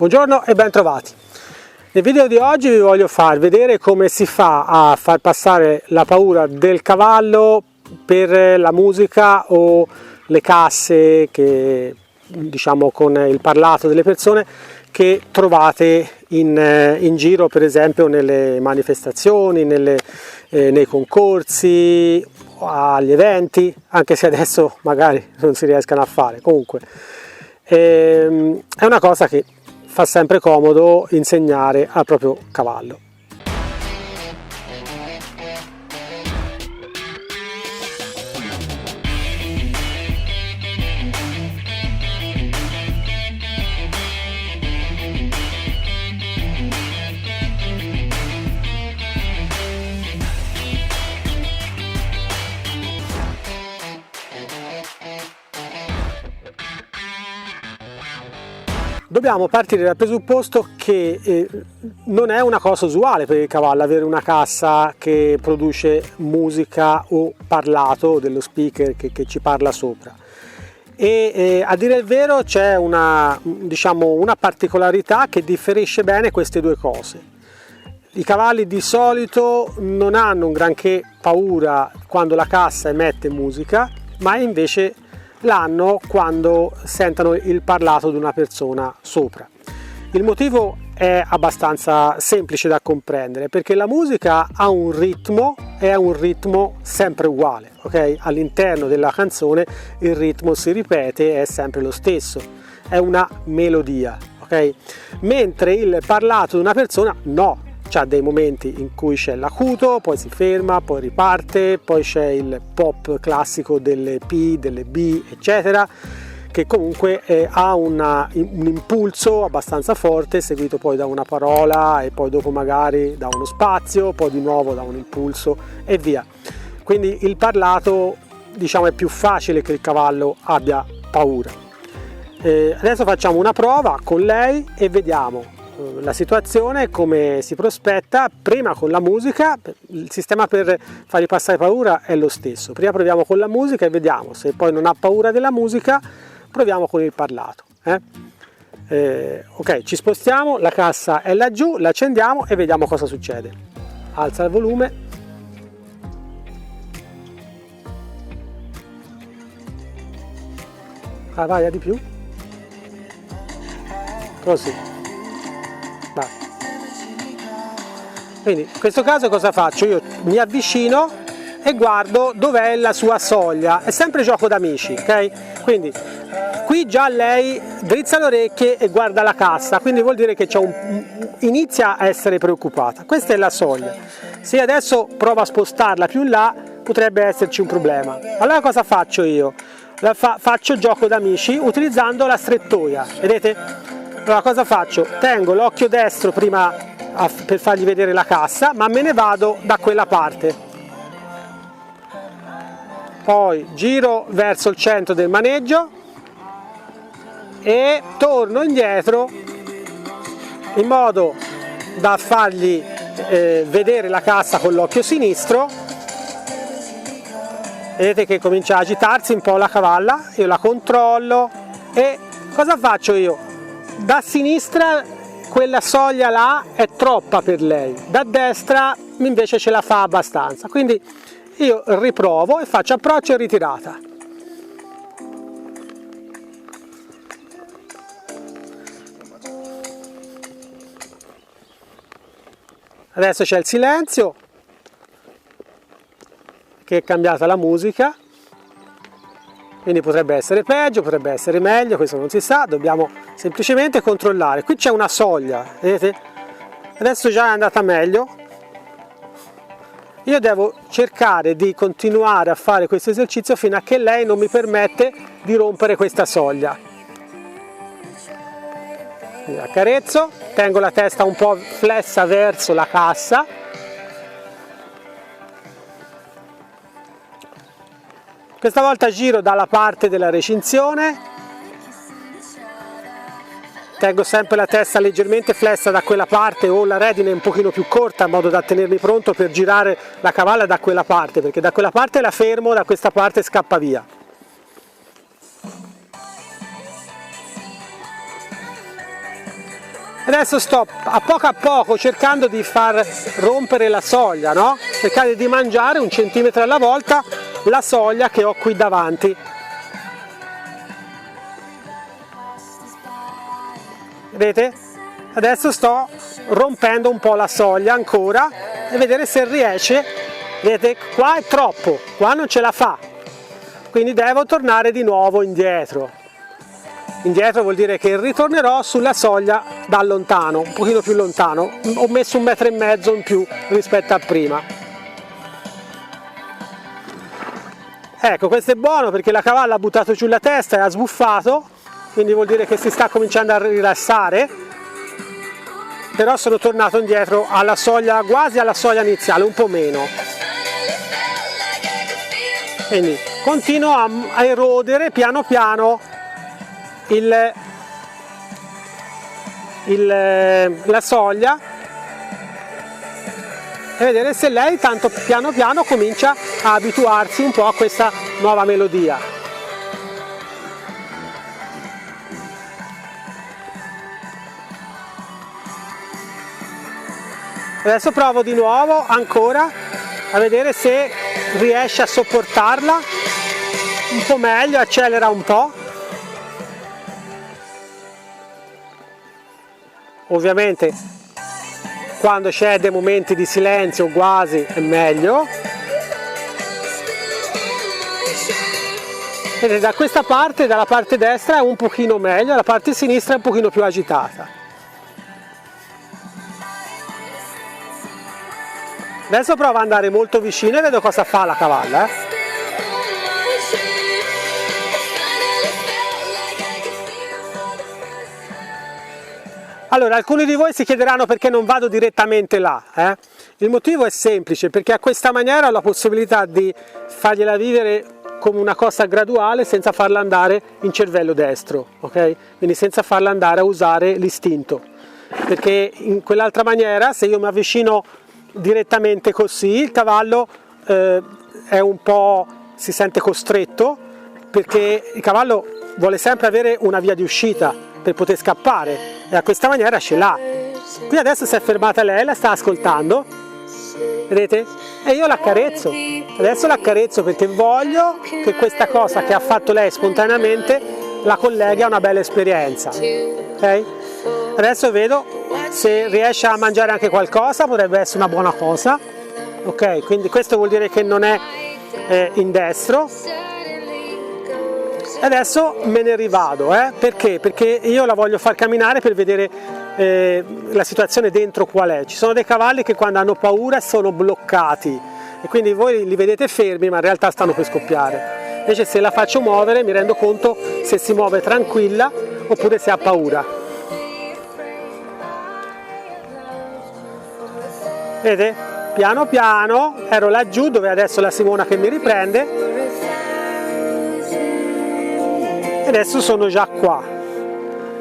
Buongiorno e ben trovati. Nel video di oggi vi voglio far vedere come si fa a far passare la paura del cavallo per la musica o le casse che, diciamo, con il parlato delle persone che trovate in giro, per esempio nelle manifestazioni, nei concorsi, agli eventi, anche se adesso magari non si riescano a fare. Comunque è una cosa che fa sempre comodo insegnare al proprio cavallo. Dobbiamo partire dal presupposto che non è una cosa usuale per il cavallo avere una cassa che produce musica o parlato dello speaker che ci parla sopra. A dire il vero c'è una particolarità che differisce bene queste due cose. I cavalli di solito non hanno un granché paura quando la cassa emette musica, ma invece l'hanno quando sentono il parlato di una persona sopra. Il motivo è abbastanza semplice da comprendere, perché la musica ha un ritmo e è un ritmo sempre uguale, ok? All'interno della canzone il ritmo si ripete, è sempre lo stesso, è una melodia, ok? Mentre il parlato di una persona no. C'ha dei momenti in cui c'è l'acuto, poi si ferma, poi riparte, poi c'è il pop classico delle P, delle B, eccetera, che comunque ha un impulso abbastanza forte, seguito poi da una parola e poi dopo magari da uno spazio, poi di nuovo da un impulso e via. Quindi il parlato, diciamo, è più facile che il cavallo abbia paura. Adesso facciamo una prova con lei e vediamo la situazione come si prospetta. Prima con la musica, il sistema per fargli passare paura è lo stesso. Prima proviamo con la musica e vediamo, se poi non ha paura della musica proviamo con il parlato. Ok, ci spostiamo, la cassa è laggiù, la accendiamo e vediamo cosa succede. Alza il volume. Vai a di più. Così. Quindi in questo caso cosa faccio? Io mi avvicino e guardo dov'è la sua soglia, è sempre gioco d'amici, ok? Quindi qui già lei drizza le orecchie e guarda la cassa, quindi vuol dire che inizia a essere preoccupata. Questa è la soglia. Se adesso provo a spostarla più in là potrebbe esserci un problema. Allora cosa faccio io? Faccio gioco d'amici utilizzando la strettoia, vedete? Allora cosa faccio? Tengo l'occhio destro prima per fargli vedere la cassa, ma me ne vado da quella parte, poi giro verso il centro del maneggio e torno indietro in modo da fargli vedere la cassa con l'occhio sinistro. Vedete che comincia a agitarsi un po' la cavalla, io la controllo e cosa faccio io? Da sinistra quella soglia là è troppa per lei, da destra invece ce la fa abbastanza, quindi io riprovo e faccio approccio e ritirata. Adesso c'è il silenzio, che è cambiata la musica, quindi potrebbe essere peggio, potrebbe essere meglio, questo non si sa, dobbiamo semplicemente controllare. Qui c'è una soglia, vedete? Adesso già è andata meglio. Io devo cercare di continuare a fare questo esercizio fino a che lei non mi permette di rompere questa soglia. Quindi accarezzo, tengo la testa un po' flessa verso la cassa. Questa volta giro dalla parte della recinzione, tengo sempre la testa leggermente flessa da quella parte o la redine un pochino più corta in modo da tenermi pronto per girare la cavalla da quella parte, perché da quella parte la fermo, da questa parte scappa via. Adesso sto a poco cercando di far rompere la soglia, no? Cercare di mangiare 1 centimetro alla volta la soglia che ho qui davanti. Vedete? Adesso sto rompendo un po' la soglia ancora e vedere se riesce. Vedete? Qua è troppo, qua non ce la fa. Quindi devo tornare di nuovo indietro. Indietro vuol dire che ritornerò sulla soglia da lontano, un pochino più lontano. Ho messo 1,5 metri in più rispetto a prima. Ecco, questo è buono perché la cavalla ha buttato giù la testa e ha sbuffato, quindi vuol dire che si sta cominciando a rilassare. Però sono tornato indietro alla soglia, quasi alla soglia iniziale, un po' meno. Quindi continuo a erodere piano piano la soglia e vedere se lei tanto piano piano comincia a abituarsi un po' a questa nuova melodia. Adesso provo di nuovo ancora a vedere se riesce a sopportarla un po' meglio, accelera un po'. Ovviamente quando c'è dei momenti di silenzio quasi è meglio. E da questa parte, dalla parte destra è un pochino meglio, la parte sinistra è un pochino più agitata. Adesso provo ad andare molto vicino e vedo cosa fa la cavalla. Allora, alcuni di voi si chiederanno perché non vado direttamente là. Il motivo è semplice, perché a questa maniera ho la possibilità di fargliela vivere come una cosa graduale senza farla andare in cervello destro, ok? Quindi senza farla andare a usare l'istinto. Perché in quell'altra maniera, se io mi avvicino direttamente così, il cavallo è un po', si sente costretto, perché il cavallo vuole sempre avere una via di uscita per poter scappare e a questa maniera ce l'ha. Qui adesso si è fermata lei, la sta ascoltando, vedete? E io l'accarezzo, adesso l'accarezzo perché voglio che questa cosa che ha fatto lei spontaneamente la colleghi a una bella esperienza, ok? Adesso vedo se riesce a mangiare anche qualcosa, potrebbe essere una buona cosa, ok? Quindi questo vuol dire che non è in destro. Adesso me ne rivado, perché? Perché io la voglio far camminare per vedere la situazione dentro qual è. Ci sono dei cavalli che quando hanno paura sono bloccati e quindi voi li vedete fermi ma in realtà stanno per scoppiare. Invece se la faccio muovere mi rendo conto se si muove tranquilla oppure se ha paura. Vedete? Piano piano, ero laggiù dove adesso la Simona che mi riprende. Adesso sono già qua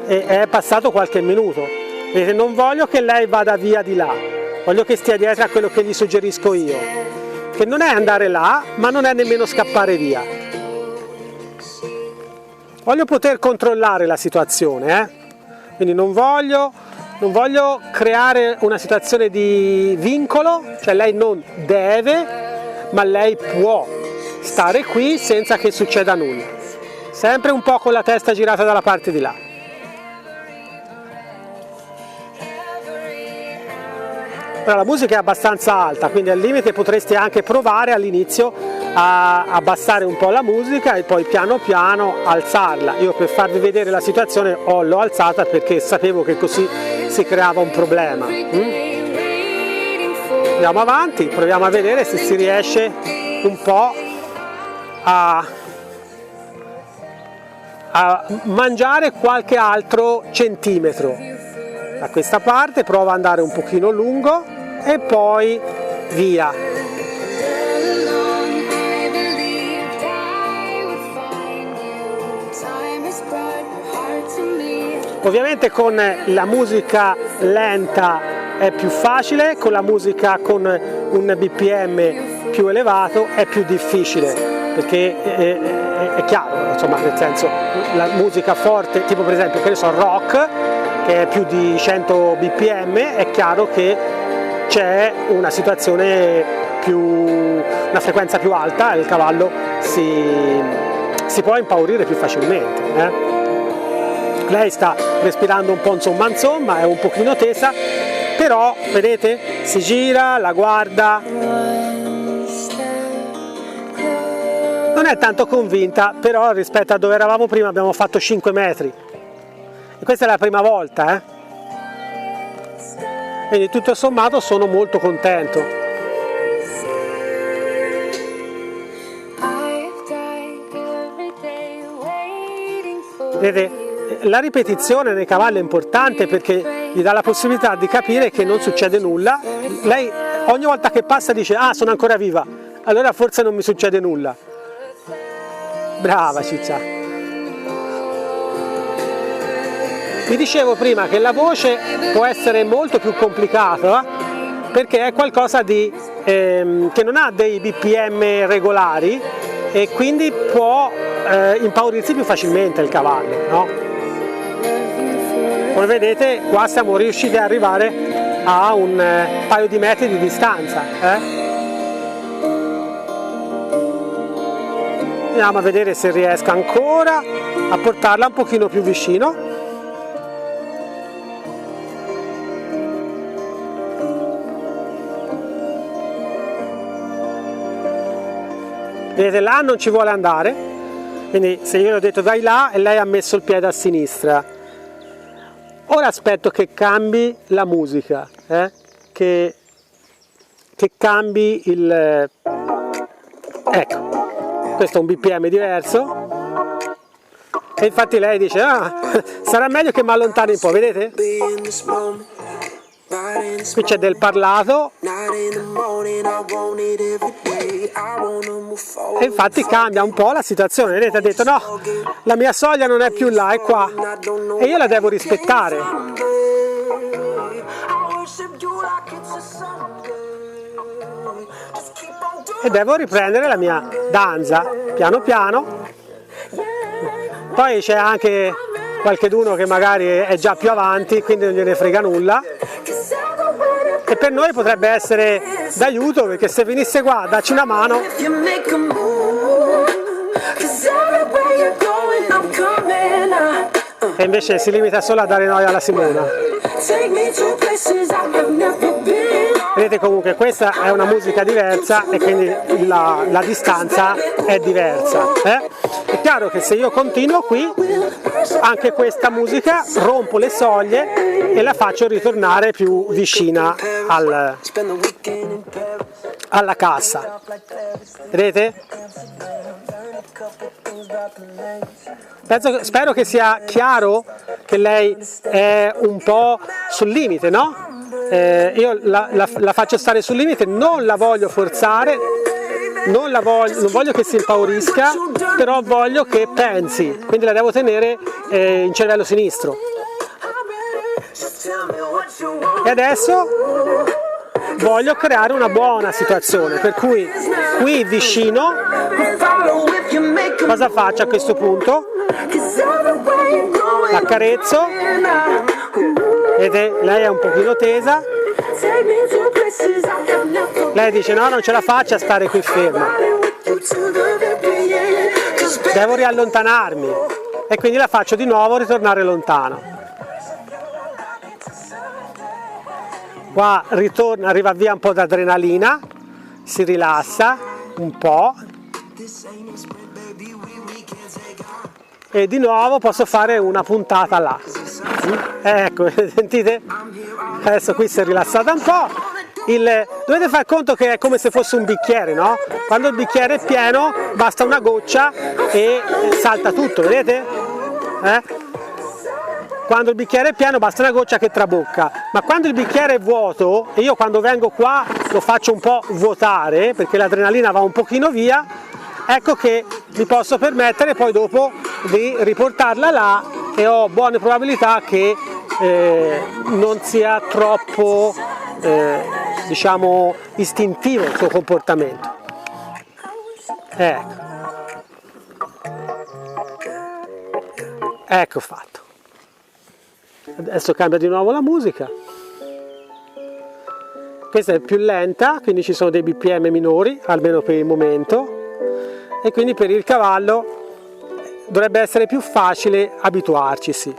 e è passato qualche minuto. Vedete, non voglio che lei vada via di là, voglio che stia dietro a quello che gli suggerisco io, che non è andare là ma non è nemmeno scappare via. Voglio poter controllare la situazione, quindi non voglio creare una situazione di vincolo, cioè lei non deve ma lei può stare qui senza che succeda nulla. Sempre un po' con la testa girata dalla parte di là. Però la musica è abbastanza alta, quindi al limite potreste anche provare all'inizio a abbassare un po' la musica e poi piano piano alzarla. Io per farvi vedere la situazione l'ho alzata perché sapevo che così si creava un problema. Andiamo avanti, proviamo a vedere se si riesce un po' a mangiare qualche altro centimetro. Da questa parte provo ad andare un pochino lungo e poi via. Ovviamente con la musica lenta è più facile, con la musica con un BPM più elevato è più difficile. Perché è chiaro, insomma, nel senso, la musica forte, tipo per esempio, che ne so, rock, che che è più di 100 bpm, è chiaro che c'è una frequenza più alta e il cavallo si può impaurire più facilmente. Lei sta respirando un po' insomma, è un pochino tesa, però vedete, si gira, la guarda, non è tanto convinta, però rispetto a dove eravamo prima abbiamo fatto 5 metri e questa è la prima volta, quindi tutto sommato sono molto contento. Vedete, la ripetizione nei cavalli è importante perché gli dà la possibilità di capire che non succede nulla. Lei ogni volta che passa dice: ah, sono ancora viva, allora forse non mi succede nulla. Brava Ciccia. Vi dicevo prima che la voce può essere molto più complicata perché è qualcosa che non ha dei BPM regolari e quindi può impaurirsi più facilmente il cavallo, no? Come vedete qua siamo riusciti ad arrivare a un paio di metri di distanza. Andiamo a vedere se riesco ancora a portarla un pochino più vicino. Vedete, là non ci vuole andare, quindi se io le ho detto vai là e lei ha messo il piede a sinistra. Ora aspetto che cambi la musica, che cambi il... Ecco, questo è un BPM diverso e infatti lei dice: ah, sarà meglio che mi allontani un po', vedete? Qui c'è del parlato e infatti cambia un po' la situazione, vedete? Ha detto: no, la mia soglia non è più là, è qua e io la devo rispettare. E devo riprendere la mia danza piano piano. Poi c'è anche qualcheduno che magari è già più avanti, quindi non gliene frega nulla, e per noi potrebbe essere d'aiuto, perché se venisse qua a darci una mano. E invece si limita solo a dare noia alla Simona. Vedete, comunque questa è una musica diversa e quindi la distanza è diversa. È chiaro che se io continuo qui, anche questa musica rompo le soglie e la faccio ritornare più vicina alla cassa. Vedete? Spero che sia chiaro che lei è un po' sul limite, no? Io la faccio stare sul limite, non la voglio forzare, non voglio che si impaurisca, però voglio che pensi, quindi la devo tenere in cervello sinistro. E adesso voglio creare una buona situazione, per cui qui vicino cosa faccio a questo punto? L'accarezzo, vedete, lei è un pochino tesa, lei dice no, non ce la faccio a stare qui ferma, devo riallontanarmi, e quindi la faccio di nuovo ritornare lontano. Qua ritorna, arriva via un po' d'adrenalina, si rilassa un po' e di nuovo posso fare una puntata là. Ecco, sentite? Adesso qui si è rilassata un po'. Dovete far conto che è come se fosse un bicchiere, no? Quando il bicchiere è pieno basta una goccia e salta tutto, vedete? Quando il bicchiere è pieno basta una goccia che trabocca, ma quando il bicchiere è vuoto, e io quando vengo qua lo faccio un po' vuotare perché l'adrenalina va un pochino via, ecco che mi posso permettere poi dopo di riportarla là e ho buone probabilità che non sia troppo diciamo istintivo il suo comportamento. Ecco fatto. Adesso cambia di nuovo la musica. Questa è più lenta, quindi ci sono dei BPM minori, almeno per il momento, e quindi per il cavallo dovrebbe essere più facile abituarcisi.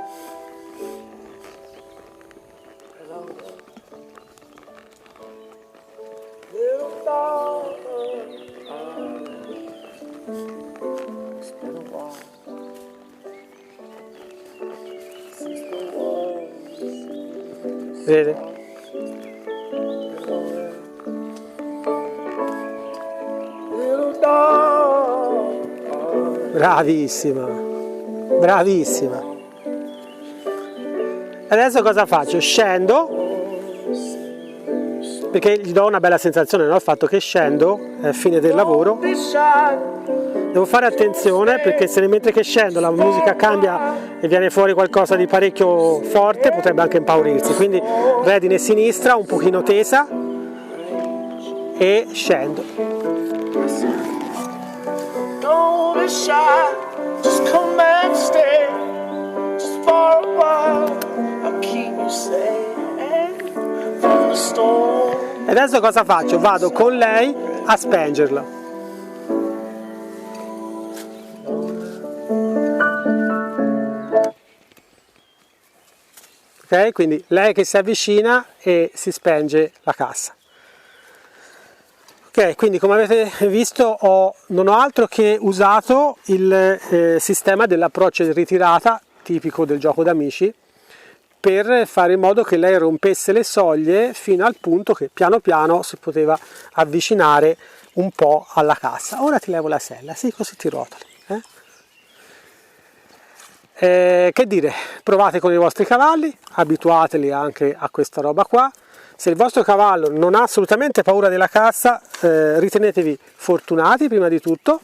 Vedete? Bravissima, bravissima. Adesso cosa faccio? Scendo, perché gli do una bella sensazione, no? Il fatto che scendo, è fine del lavoro. Devo fare attenzione perché se mentre che scendo la musica cambia e viene fuori qualcosa di parecchio forte, potrebbe anche impaurirsi. Quindi redine sinistra, un pochino tesa e scendo. Don't be shy, just come and stay, just for a while, I'll keep you safe from the storm. E adesso cosa faccio? Vado con lei a spengerla. Ok? Quindi lei che si avvicina e si spenge la cassa. Ok, quindi come avete visto non ho altro che usato il sistema dell'approccio di ritirata tipico del gioco d'amici per fare in modo che lei rompesse le soglie fino al punto che piano piano si poteva avvicinare un po' alla cassa. Ora ti levo la sella, sì, così ti rotoli. Che dire, provate con i vostri cavalli, abituateli anche a questa roba qua. Se il vostro cavallo non ha assolutamente paura della cassa, ritenetevi fortunati prima di tutto,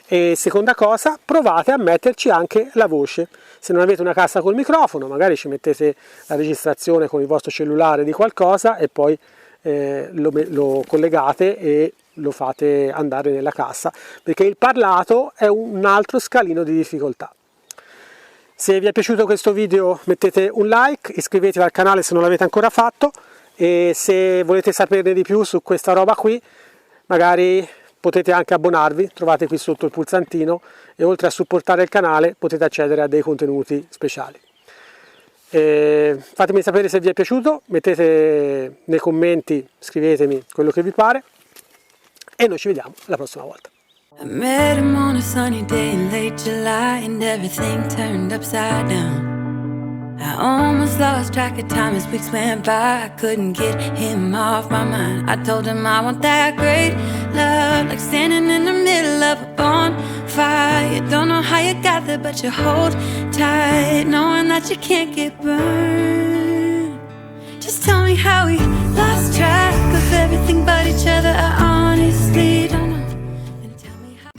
e seconda cosa, provate a metterci anche la voce. Se non avete una cassa col microfono, magari ci mettete la registrazione con il vostro cellulare di qualcosa e poi lo collegate e lo fate andare nella cassa, perché il parlato è un altro scalino di difficoltà. Se vi è piaciuto questo video mettete un like, iscrivetevi al canale se non l'avete ancora fatto, e se volete saperne di più su questa roba qui magari potete anche abbonarvi, trovate qui sotto il pulsantino, e oltre a supportare il canale potete accedere a dei contenuti speciali. Fatemi sapere se vi è piaciuto, mettete nei commenti, scrivetemi quello che vi pare e noi ci vediamo la prossima volta. I met him on a sunny day in late July and everything turned upside down. I almost lost track of time as weeks went by. I couldn't get him off my mind. I told him I want that great love, like standing in the middle of a bonfire. You don't know how you got there, but you hold tight, knowing that you can't get burned. Just tell me how we lost track of everything but each other. I honestly don't know. And tell me how.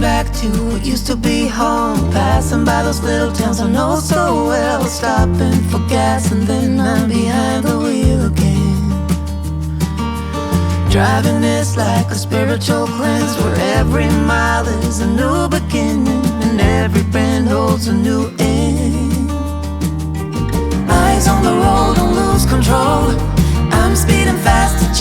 Back to what used to be home, passing by those little towns I know so well, stopping for gas and then I'm behind the wheel again. Driving this like a spiritual cleanse, where every mile is a new beginning and every bend holds a new end. Eyes on the road, don't lose control. I'm speeding fast to